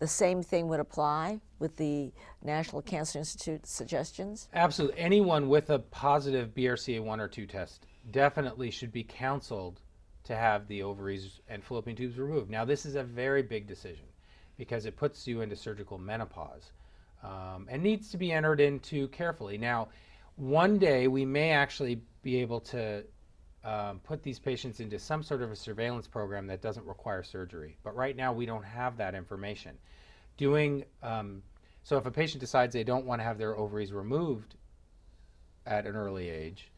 the same thing would apply with the National Cancer Institute suggestions? Absolutely. Anyone with a positive BRCA1 or 2 test definitely should be counseled to have the ovaries and fallopian tubes removed. Now, this is a very big decision because it puts you into surgical menopause and needs to be entered into carefully. Now, one day we may actually be able to put these patients into some sort of a surveillance program that doesn't require surgery. But right now we don't have that information. So if a patient decides they don't want to have their ovaries removed at an early age,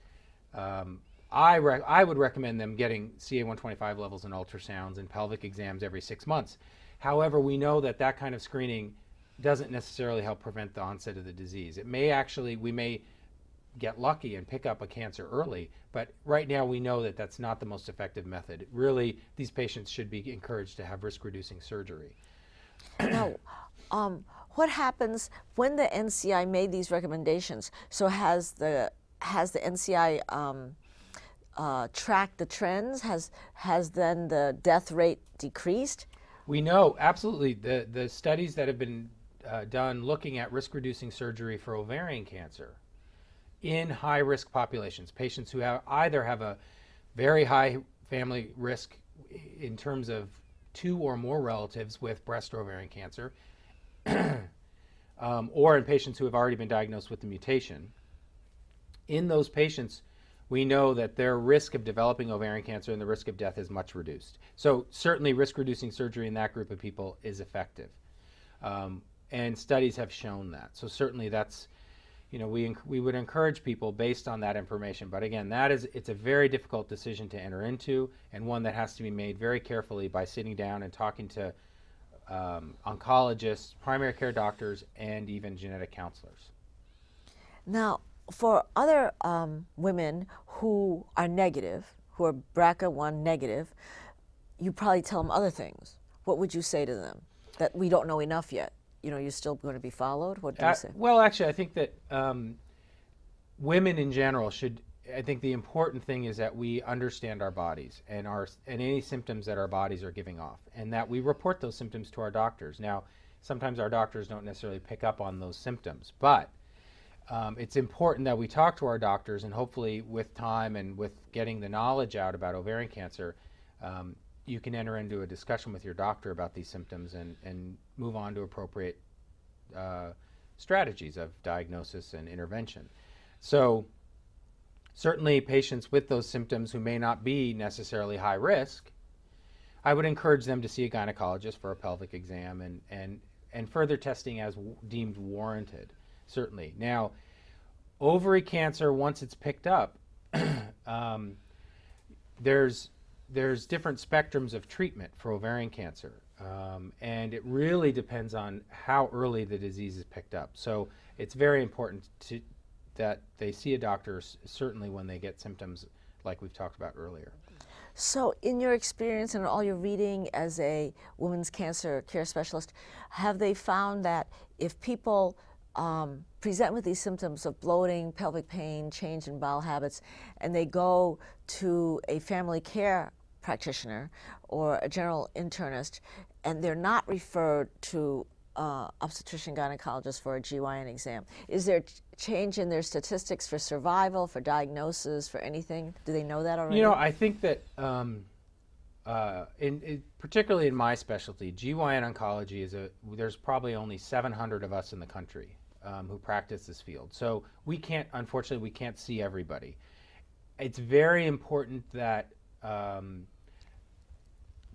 I would recommend them getting CA-125 levels and ultrasounds and pelvic exams every 6 months. However, we know that that kind of screening doesn't necessarily help prevent the onset of the disease. It may actually, we may get lucky and pick up a cancer early, but right now we know that that's not the most effective method. Really, these patients should be encouraged to have risk-reducing surgery. Now, what happens when the NCI made these recommendations? So has the NCI tracked the trends? Has then the death rate decreased? We know, absolutely. The studies that have been done looking at risk-reducing surgery for ovarian cancer in high-risk populations, patients who either have a very high family risk in terms of 2 or more relatives with breast or ovarian cancer, or in patients who have already been diagnosed with the mutation. In those patients, we know that their risk of developing ovarian cancer and the risk of death is much reduced. So certainly risk-reducing surgery in that group of people is effective. And studies have shown that. So certainly that's, we would encourage people based on that information. But again, it's a very difficult decision to enter into, and one that has to be made very carefully by sitting down and talking to oncologists, primary care doctors, and even genetic counselors. Now, for other women who are negative, who are BRCA1 negative, you probably tell them other things. What would you say to them that we don't know enough yet? You're still going to be followed? What do you say? Well, actually, I think that women in general I think the important thing is that we understand our bodies and any symptoms that our bodies are giving off, and that we report those symptoms to our doctors. Now, sometimes our doctors don't necessarily pick up on those symptoms, but it's important that we talk to our doctors, and hopefully with time and with getting the knowledge out about ovarian cancer, you can enter into a discussion with your doctor about these symptoms and move on to appropriate strategies of diagnosis and intervention. So certainly patients with those symptoms who may not be necessarily high risk, I would encourage them to see a gynecologist for a pelvic exam and further testing as deemed warranted, certainly. Now, ovary cancer, once it's picked up, there's different spectrums of treatment for ovarian cancer, and it really depends on how early the disease is picked up. So it's very important that they see a doctor, certainly when they get symptoms like we've talked about earlier. So in your experience and all your reading as a women's cancer care specialist, have they found that if people present with these symptoms of bloating, pelvic pain, change in bowel habits, and they go to a family care practitioner or a general internist, and they're not referred to obstetrician gynecologist for a GYN exam, is there change in their statistics for survival, for diagnosis, for anything? Do they know that already? I think that particularly in my specialty, GYN oncology there's probably only 700 of us in the country who practice this field. So unfortunately, we can't see everybody. It's very important that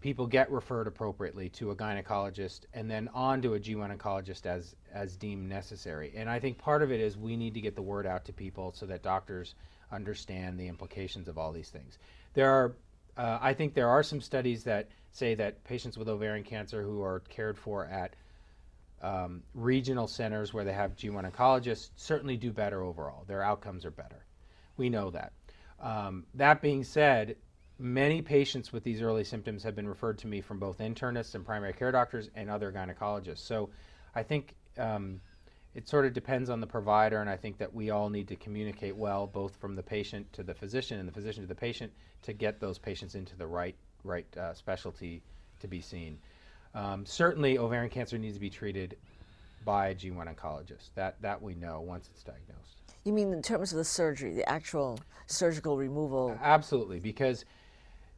people get referred appropriately to a gynecologist and then on to a GYN oncologist as deemed necessary. And I think part of it is we need to get the word out to people so that doctors understand the implications of all these things. I think there are some studies that say that patients with ovarian cancer who are cared for at regional centers where they have GYN oncologists certainly do better overall. Their outcomes are better. We know that. That being said, many patients with these early symptoms have been referred to me from both internists and primary care doctors and other gynecologists. So I think it sort of depends on the provider, and I think that we all need to communicate well, both from the patient to the physician and the physician to the patient, to get those patients into the right specialty to be seen. Certainly, ovarian cancer needs to be treated by a G1 oncologist. That we know once it's diagnosed. You mean in terms of the surgery, the actual surgical removal? Absolutely, because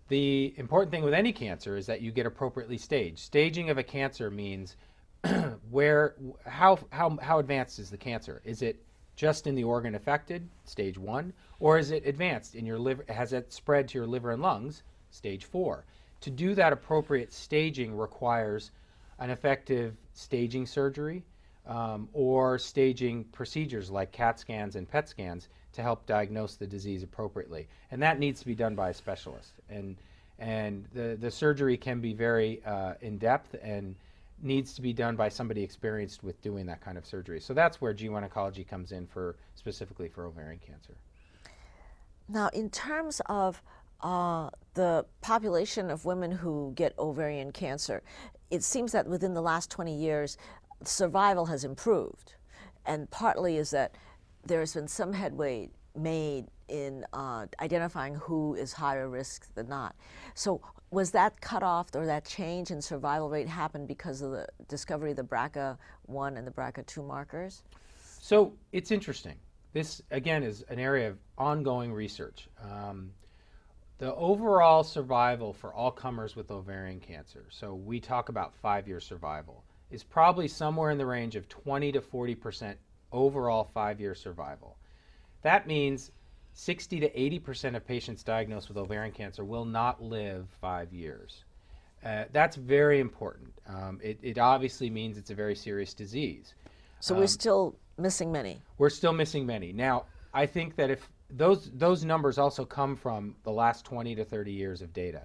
the important thing with any cancer is that you get appropriately staged. Staging of a cancer means how advanced is the cancer? Is it just in the organ affected, stage 1, or is it advanced in your liver? Has it spread to your liver and lungs, stage 4? To do that appropriate staging requires an effective staging surgery or staging procedures like CAT scans and PET scans to help diagnose the disease appropriately. And that needs to be done by a specialist. And the surgery can be very in-depth and needs to be done by somebody experienced with doing that kind of surgery. So that's where G1 oncology comes in specifically for ovarian cancer. Now, in terms of the population of women who get ovarian cancer, it seems that within the last 20 years, survival has improved. And partly is that there has been some headway made in identifying who is higher risk than not. So was that cutoff or that change in survival rate happen because of the discovery of the BRCA1 and the BRCA2 markers? So it's interesting. This, again, is an area of ongoing research. The overall survival for all comers with ovarian cancer, so we talk about 5-year survival, is probably somewhere in the range of 20 to 40% overall 5-year survival. That means 60 to 80% of patients diagnosed with ovarian cancer will not live 5 years. That's very important. It obviously means it's a very serious disease. So we're still missing many. We're still missing many. Now, I think that if those numbers also come from the last 20 to 30 years of data.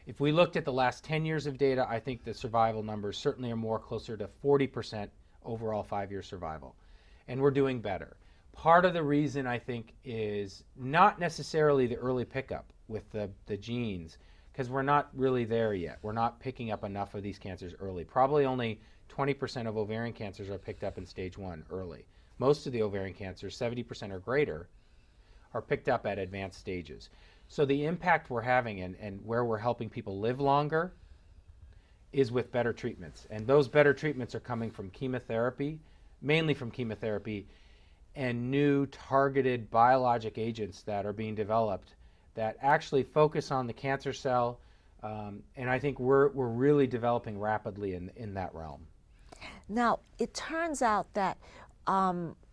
If we looked at the last 10 years of data, I think the survival numbers certainly are more closer to 40% overall 5-year survival. And we're doing better. Part of the reason, I think, is not necessarily the early pickup with the genes, because we're not really there yet. We're not picking up enough of these cancers early. Probably only 20% of ovarian cancers are picked up in stage 1 early. Most of the ovarian cancers, 70% or greater, are picked up at advanced stages. So the impact we're having and where we're helping people live longer is with better treatments. And those better treatments are coming from chemotherapy, mainly from chemotherapy, and new targeted biologic agents that are being developed that actually focus on the cancer cell. And I think we're really developing rapidly in that realm. Now, it turns out that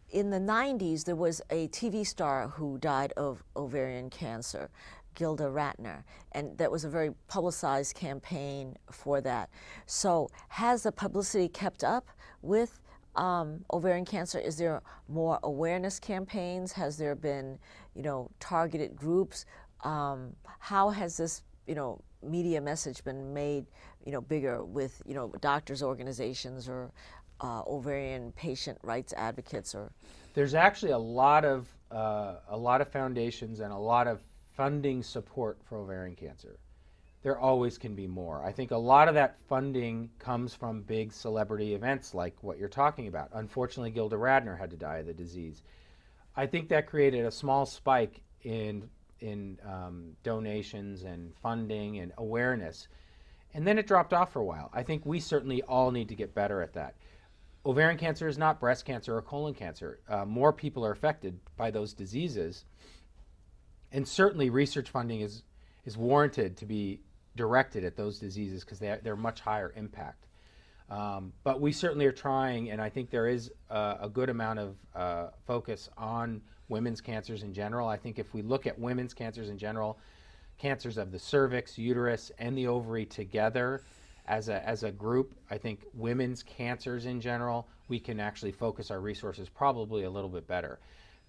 in the 90s, there was a TV star who died of ovarian cancer, Gilda Radner, and that was a very publicized campaign for that. So has the publicity kept up with ovarian cancer? Is there more awareness campaigns? Has there been, targeted groups? How has this, media message been made, bigger with, doctors' organizations or ovarian patient rights advocates? Or there's actually a lot of foundations and a lot of funding support for ovarian cancer. There always can be more. I think a lot of that funding comes from big celebrity events like what you're talking about. Unfortunately, Gilda Radner had to die of the disease. I think that created a small spike in donations and funding and awareness, and then it dropped off for a while. I think we certainly all need to get better at that. Ovarian cancer is not breast cancer or colon cancer. More people are affected by those diseases, and certainly research funding is warranted to be directed at those diseases because they're much higher impact. But we certainly are trying, and I think there is a good amount of focus on women's cancers in general. I think if we look at women's cancers in general, cancers of the cervix, uterus, and the ovary together as a group, I think women's cancers in general, we can actually focus our resources probably a little bit better.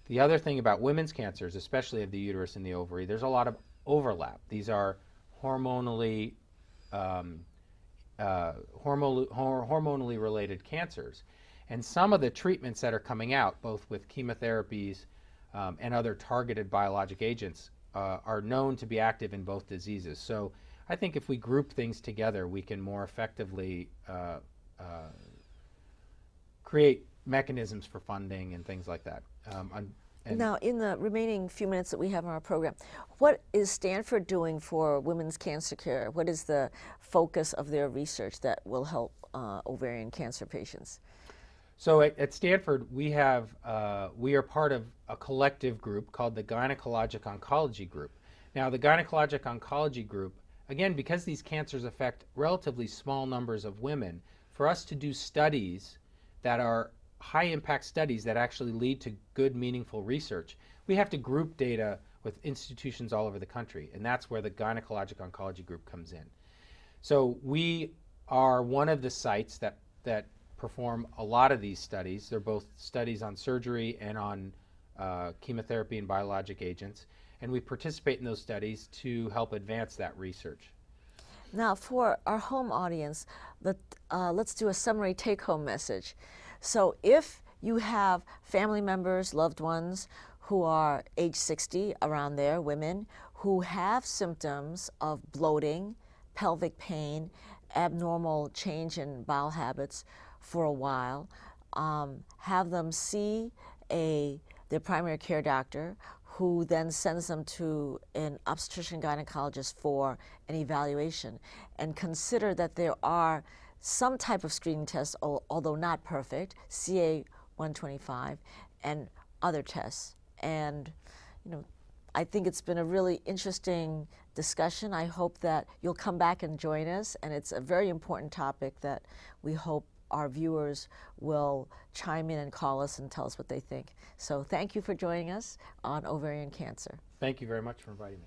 The other thing about women's cancers, especially of the uterus and the ovary, there's a lot of overlap. These are hormonally related cancers. And some of the treatments that are coming out, both with chemotherapies and other targeted biologic agents, are known to be active in both diseases. So I think if we group things together, we can more effectively create mechanisms for funding and things like that. And now, in the remaining few minutes that we have on our program, what is Stanford doing for women's cancer care? What is the focus of their research that will help ovarian cancer patients? so at Stanford, we are part of a collective group called the Gynecologic Oncology Group. Now, the Gynecologic Oncology Group, again, because these cancers affect relatively small numbers of women, for us to do studies that are high impact studies that actually lead to good, meaningful research, we have to group data with institutions all over the country, and that's where the Gynecologic Oncology Group comes in. So we are one of the sites that perform a lot of these studies. They're both studies on surgery and on chemotherapy and biologic agents, and we participate in those studies to help advance that research. Now, for our home audience, let's do a summary take-home message. So if you have family members, loved ones who are age 60, around there, women, who have symptoms of bloating, pelvic pain, abnormal change in bowel habits for a while, have them see their primary care doctor, who then sends them to an obstetrician gynecologist for an evaluation, and consider that there are some type of screening tests, although not perfect, CA 125, and other tests. And I think it's been a really interesting discussion. I hope that you'll come back and join us, and it's a very important topic that we hope our viewers will chime in and call us and tell us what they think. So thank you for joining us on ovarian cancer. Thank you very much for inviting me.